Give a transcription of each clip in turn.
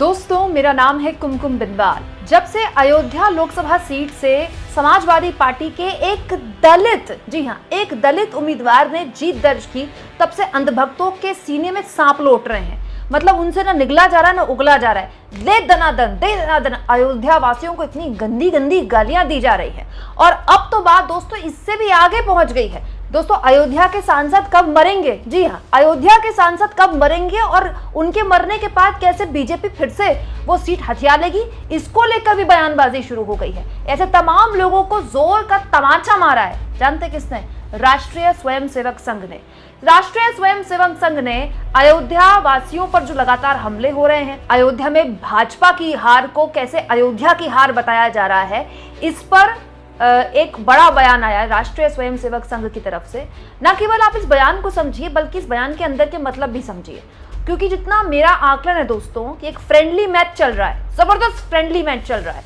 दोस्तों, मेरा नाम है कुमकुम बिंदाल। जब से अयोध्या लोकसभा सीट से समाजवादी पार्टी के एक दलित, जी हाँ, एक दलित उम्मीदवार ने जीत दर्ज की, तब से अंधभक्तों के सीने में सांप लौट रहे हैं। मतलब उनसे ना निगला जा रहा है ना उगला जा रहा है। दे दनादन अयोध्या वासियों को इतनी गंदी गंदी गालियां दी जा रही है। और अब तो बात दोस्तों इससे भी आगे पहुंच गई है। दोस्तों, अयोध्या के सांसद कब मरेंगे? जी हाँ, अयोध्या के सांसद कब मरेंगे और उनके मरने के बाद कैसे बीजेपी फिर से वो सीट हथिया लेगी, इसको लेकर भी बयानबाजी शुरू हो गई है। ऐसे तमाम लोगों को जोर का तमाचा मारा है। जानते किसने? राष्ट्रीय स्वयंसेवक संघ ने। राष्ट्रीय स्वयंसेवक संघ ने अयोध्या वासियों पर जो लगातार हमले हो रहे हैं, अयोध्या में भाजपा की हार को कैसे अयोध्या की हार बताया जा रहा है, इस पर एक बड़ा बयान आया है राष्ट्रीय स्वयंसेवक संघ की तरफ से। न केवल आप इस बयान को समझिए बल्कि इस बयान के अंदर के मतलब भी समझिए, क्योंकि जितना मेरा आकलन है दोस्तों कि एक फ्रेंडली मैच चल रहा है, जबरदस्त फ्रेंडली मैच चल रहा है,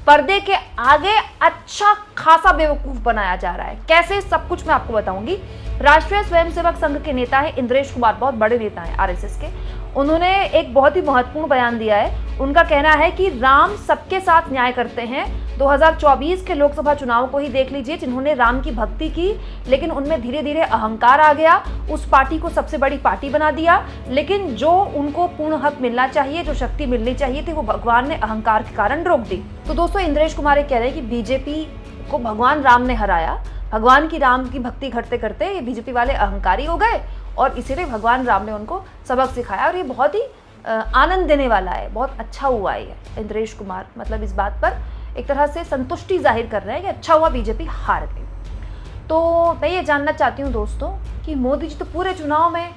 पर्दे के आगे अच्छा खासा बेवकूफ बनाया जा रहा है। कैसे, सब कुछ मैं आपको बताऊंगी। राष्ट्रीय स्वयंसेवक संघ के नेता है इंद्रेश कुमार, बहुत बड़े नेता हैं आरएसएस के। उन्होंने एक बहुत ही महत्वपूर्ण बयान दिया है। उनका कहना है कि राम सबके साथ न्याय करते हैं। 2024 के लोकसभा चुनाव को ही देख लीजिए, जिन्होंने राम की भक्ति की लेकिन उनमें धीरे धीरे अहंकार आ गया, उस पार्टी को सबसे बड़ी पार्टी बना दिया। लेकिन जो उनको पूर्ण हक मिलना चाहिए, जो शक्ति मिलनी चाहिए थी, वो भगवान ने अहंकार के कारण रोक दी। तो दोस्तों, इंद्रेश कुमार कह रहे हैं कि बीजेपी को भगवान राम ने हराया। भगवान की राम की भक्ति करते करते ये बीजेपी वाले अहंकारी हो गए और इसीलिए भगवान राम ने उनको सबक सिखाया। और ये बहुत ही आनंद देने वाला है, बहुत अच्छा हुआ है। इंद्रेश कुमार मतलब इस बात पर एक तरह से संतुष्टि जाहिर कर रहे हैं कि अच्छा हुआ बीजेपी हार गई। तो मैं ये जानना चाहती हूँ दोस्तों कि मोदी जी तो पूरे चुनाव में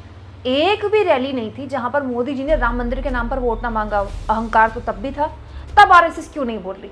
एक भी रैली नहीं थी जहां पर मोदी जी ने राम मंदिर के नाम पर वोट ना मांगा। अहंकार तो तब भी था, तब आरएसएस क्यों नहीं बोल रही?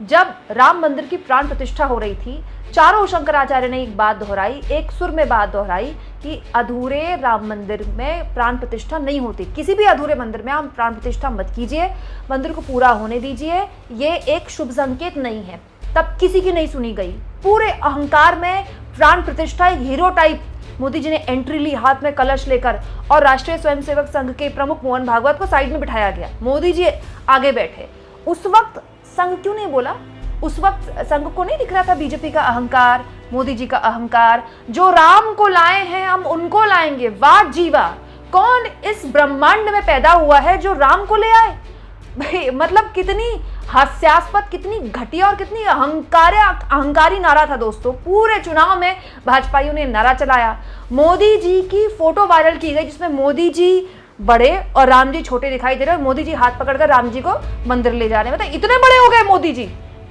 जब राम मंदिर की प्राण प्रतिष्ठा हो रही थी, चारों शंकराचार्य ने एक बात दोहराई, एक सुर में बात दोहराई कि अधूरे राम मंदिर में प्राण प्रतिष्ठा नहीं होती। किसी भी अधूरे मंदिर में आप प्राण प्रतिष्ठा मत कीजिए, मंदिर को पूरा होने दीजिए, ये एक शुभ संकेत नहीं है। तब किसी की नहीं सुनी गई। पूरे अहंकार में प्राण प्रतिष्ठा, एक हीरो टाइप मोदी जी ने एंट्री ली, हाथ में कलश लेकर, और राष्ट्रीय स्वयंसेवक संघ के प्रमुख मोहन भागवत को साइड में बिठाया गया, मोदी जी आगे बैठे। उस वक्त संघ क्यों नहीं बोला? उस वक्त संघ को नहीं दिख रहा था बीजेपी का अहंकार, मोदी जी का अहंकार? जो राम को लाए हैं हम उनको लाएंगे। वाह जी वाह, कौन इस ब्रह्मांड में पैदा हुआ है जो राम को ले आए? भाई मतलब कितनी हास्यास्पद, कितनी घटिया और कितनी अहंकारी नारा था दोस्तों। पूरे चुनाव में भाजपाइयों ने नारा चलाया। मोदी जी की फोटो वायरल की गई जिसमें मोदी जी बड़े और राम जी छोटे दिखाई दे रहे हैं। मोदी जी हाथ पकड़कर राम जी को मंदिर ले जा रहे हैं। मतलब इतने बड़े हो गए मोदी जी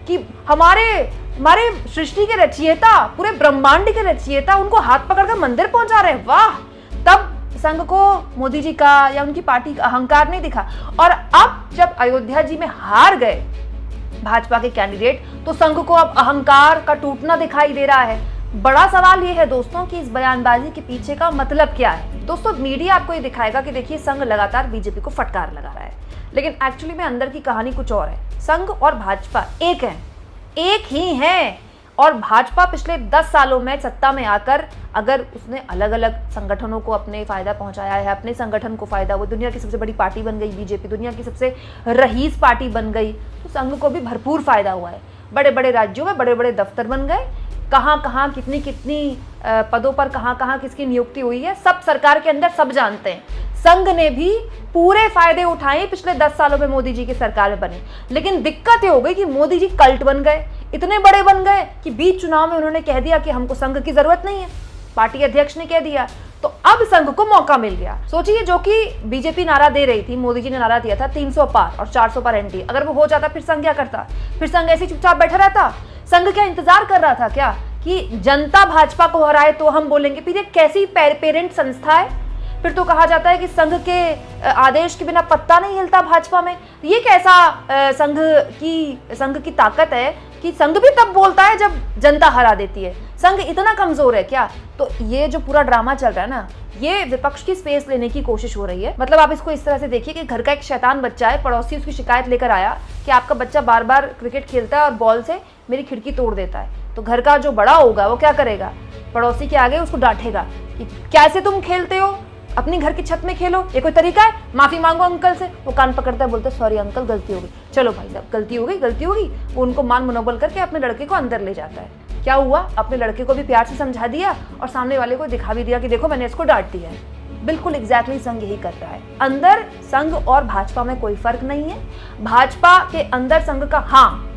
कि हमारे सृष्टि के रचयिता, पूरे ब्रह्मांड के रचयिता उनको हाथ पकड़कर मंदिर पहुंचा रहे हैं। वाह! तब संघ को मोदी जी का या उनकी पार्टी का अहंकार नहीं दिखा। और अब जब अयोध्या जी में हार गए भाजपा के कैंडिडेट, तो संघ को अब अहंकार का टूटना दिखाई दे रहा है। बड़ा सवाल ये है दोस्तों कि इस बयानबाजी के पीछे का मतलब क्या है? दोस्तों, मीडिया आपको ये दिखाएगा कि देखिए संघ लगातार बीजेपी को फटकार लगा रहा है, लेकिन एक्चुअली में अंदर की कहानी कुछ और है। संघ और भाजपा एक हैं, एक ही हैं। और भाजपा पिछले 10 सालों में सत्ता में आकर अगर उसने अलग अलग संगठनों को अपने फायदा पहुंचाया है, अपने संगठन को फायदा, वो दुनिया की सबसे बड़ी पार्टी बन गई बीजेपी, दुनिया की सबसे रईस पार्टी बन गई, तो संघ को भी भरपूर फायदा हुआ है। बड़े बड़े राज्यों में बड़े बड़े दफ्तर बन गए, कहाँ कहाँ कितनी कितनी पदों पर कहाँ कहाँ किसकी नियुक्ति हुई है, सब सरकार के अंदर सब जानते हैं। संघ ने भी पूरे फायदे उठाए पिछले 10 सालों में मोदी जी की सरकार में बने। लेकिन दिक्कत ये हो गई कि मोदी जी कल्ट बन गए, इतने बड़े बन गए कि बीच चुनाव में उन्होंने कह दिया कि हमको संघ की जरूरत नहीं है, पार्टी अध्यक्ष ने कह दिया। तो अब संघ को मौका मिल गया। सोचिए, जो कि बीजेपी नारा दे रही थी, मोदी जी ने नारा दिया था 300 पार और 400 पार एनडीए, अगर वो हो जाता फिर संघ क्या करता? फिर संघ ऐसे चुपचाप बैठा रहता? संघ क्या इंतजार कर रहा था क्या कि जनता भाजपा को हराए तो हम बोलेंगे? फिर ये कैसी पेरेंट संस्था है? फिर तो कहा जाता है कि संघ के आदेश के बिना पत्ता नहीं हिलता भाजपा में। ये कैसा संघ की ताकत है कि संघ भी तब बोलता है जब जनता हरा देती है? संघ इतना कमजोर है क्या? तो ये जो पूरा ड्रामा चल रहा है ना, ये विपक्ष की स्पेस लेने की कोशिश हो रही है। मतलब आप इसको इस तरह से देखिए कि घर का एक शैतान बच्चा है, पड़ोसी उसकी शिकायत लेकर आया कि आपका बच्चा बार बार क्रिकेट खेलता है और बॉल से मेरी खिड़की तोड़ देता है। तो घर का जो बड़ा होगा वो क्या करेगा? पड़ोसी के आगे उसको डांटेगा कि कैसे तुम खेलते हो, अपनी घर की छत में खेलो, ये कोई तरीका है? माफी मांगो अंकल से। वो कान पकड़ता है, बोलते सॉरी अंकल, गलती हो गई। चलो भाई, अब गलती हो गई। वो उनको मान मनोबल करके अपने लड़के को अंदर ले जाता है। क्या हुआ? अपने लड़के को भी प्यार से समझा दिया और सामने वाले को दिखा भी दिया कि देखो मैंने इसको डांट दिया है। बिल्कुल एग्जैक्टली संघ यही कर रहा है। अंदर संघ और भाजपा में कोई फर्क नहीं है। भाजपा के अंदर संघ का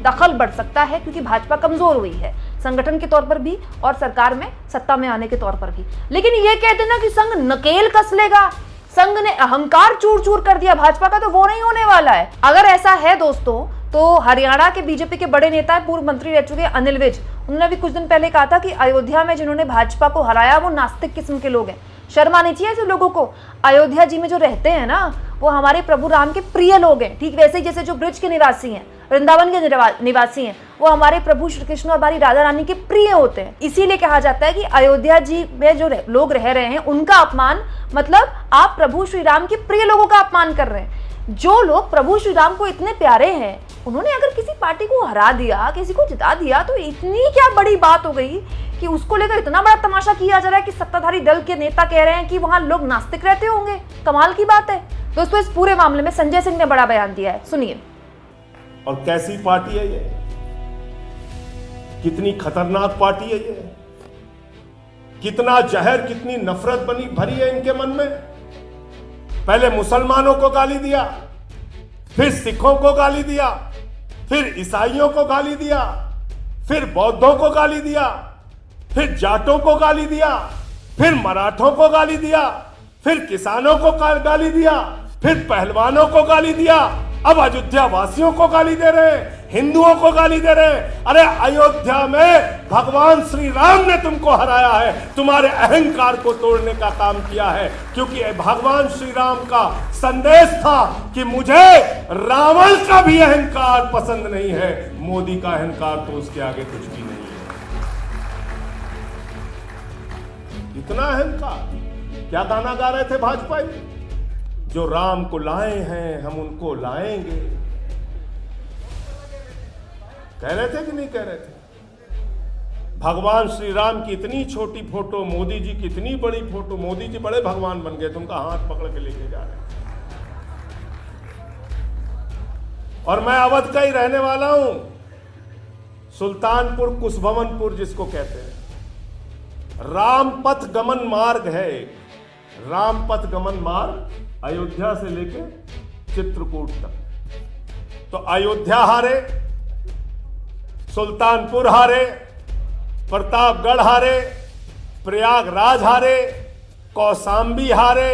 दखल बढ़ सकता है क्योंकि भाजपा कमजोर हुई है संगठन के तौर पर भी और सरकार में सत्ता में आने के तौर पर भी। लेकिन ये कह देना कि संघ नकेल कस लेगा, संघ ने अहंकार चूर चूर कर दिया भाजपा का, तो वो नहीं होने वाला है। अगर ऐसा है दोस्तों, तो हरियाणा के बीजेपी के बड़े नेता पूर्व मंत्री रह चुके अनिल विज, उन्होंने भी कुछ दिन पहले कहा था कि अयोध्या में जिन्होंने भाजपा को हराया वो नास्तिक किस्म के लोग हैं। शर्म आनी चाहिए ऐसे लोगों को। अयोध्या जी में जो रहते हैं ना, वो हमारे प्रभु राम के प्रिय लोग हैं। ठीक वैसे ही जैसे जो ब्रिज के निवासी हैं, वृंदावन के निवासी हैं, वो हमारे प्रभु श्री कृष्ण और हमारी राधा रानी के प्रिय होते हैं। इसीलिए कहा जाता है कि अयोध्या जी में जो लोग रह रहे हैं उनका अपमान, मतलब आप प्रभु श्री राम के प्रिय लोगों का अपमान कर रहे हैं। जो लोग प्रभु श्री राम को इतने प्यारे हैं, उन्होंने अगर किसी पार्टी को हरा दिया, किसी को जिता दिया, तो इतनी क्या बड़ी बात हो गई कि उसको लेकर इतना बड़ा तमाशा किया जा रहा है कि सत्ताधारी दल के नेता कह रहे हैं कि वहां लोग नास्तिक रहते होंगे। कमाल की बात है दोस्तों। इस पूरे मामले में संजय सिंह ने बड़ा बयान दिया है, सुनिए। और कैसी पार्टी है ये? कितनी खतरनाक पार्टी है ये? कितना जहर, कितनी नफरत भरी है इनके मन में। पहले मुसलमानों को गाली दिया, फिर सिखों को गाली दिया, फिर ईसाइयों को गाली दिया, फिर बौद्धों को गाली दिया, फिर जाटों को गाली दिया, फिर मराठों को गाली दिया, फिर किसानों को गाली दिया, फिर पहलवानों को गाली दिया, अब अयोध्या वासियों को गाली दे रहे हैं, हिंदुओं को गाली दे रहे हैं। अरे अयोध्या में भगवान श्री राम ने तुमको हराया है, तुम्हारे अहंकार को तोड़ने का काम किया है। क्योंकि भगवान श्री राम का संदेश था कि मुझे रावण का भी अहंकार पसंद नहीं है, मोदी का अहंकार तो उसके आगे कुछ भी नहीं है। इतना अहंकार। क्या गाना गा रहे थे भाजपाई? जो राम को लाए हैं हम उनको लाएंगे। कह रहे थे कि नहीं कह रहे थे? भगवान श्री राम की इतनी छोटी फोटो, मोदी जी की इतनी बड़ी फोटो। मोदी जी बड़े भगवान बन गए, तुमका हाथ पकड़ के लेके जा रहे हैं। और मैं अवध का ही रहने वाला हूं, सुल्तानपुर कुशभवनपुर जिसको कहते हैं। राम पथ गमन मार्ग है, राम पथ गमन मार्ग अयोध्या से लेके चित्रकूट तक। तो अयोध्या हारे, सुल्तानपुर हारे, प्रतापगढ़ हारे, प्रयागराज हारे, कौशाम्बी हारे,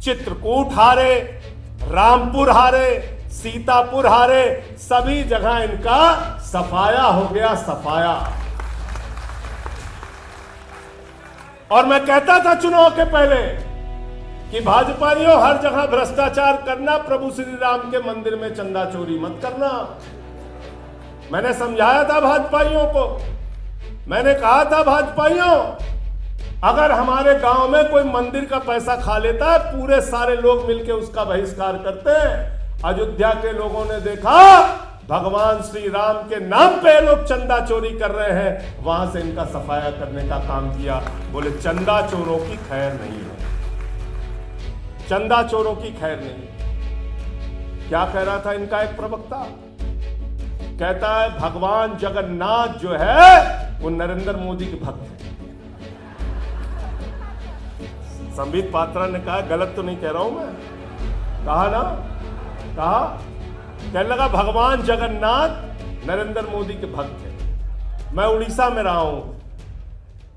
चित्रकूट हारे, रामपुर हारे, सीतापुर हारे। सभी जगह इनका सफाया हो गया, सफाया। और मैं कहता था चुनाव के पहले कि भाजपाइयों हर जगह भ्रष्टाचार करना, प्रभु श्री राम के मंदिर में चंदा चोरी मत करना। मैंने समझाया था भाजपाइयों को, मैंने कहा था भाजपाइयों, अगर हमारे गांव में कोई मंदिर का पैसा खा लेता है, पूरे सारे लोग मिलकर उसका बहिष्कार करते हैं। अयोध्या के लोगों ने देखा भगवान श्री राम के नाम पे लोग चंदा चोरी कर रहे हैं, वहां से इनका सफाया करने का काम किया। बोले चंदा चोरों की खैर नहीं है, चंदा चोरों की खैर नहीं। क्या कह रहा था इनका एक प्रवक्ता? कहता है भगवान जगन्नाथ जो है वो नरेंद्र मोदी के भक्त है। संबित पात्रा ने कहा, गलत तो नहीं कह रहा हूं मैं, कहा ना, कहा, कहने लगा भगवान जगन्नाथ नरेंद्र मोदी के भक्त है। मैं उड़ीसा में रहा हूं,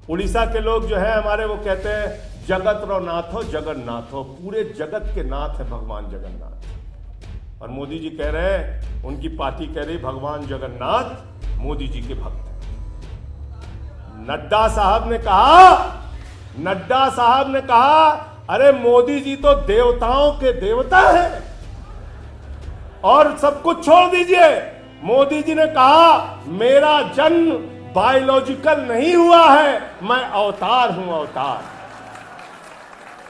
उड़ीसा के लोग जो है हमारे, वो कहते हैं जगत रो नाथ हो, जगन्नाथ हो, पूरे जगत के नाथ है भगवान जगन्नाथ। और मोदी जी कह रहे हैं, उनकी पार्टी कह रही भगवान जगन्नाथ मोदी जी के भक्त हैं। नड्डा साहब ने कहा, अरे मोदी जी तो देवताओं के देवता हैं, और सब कुछ छोड़ दीजिए। मोदी जी ने कहा मेरा जन्म बायोलॉजिकल नहीं हुआ है, मैं अवतार हूं, अवतार।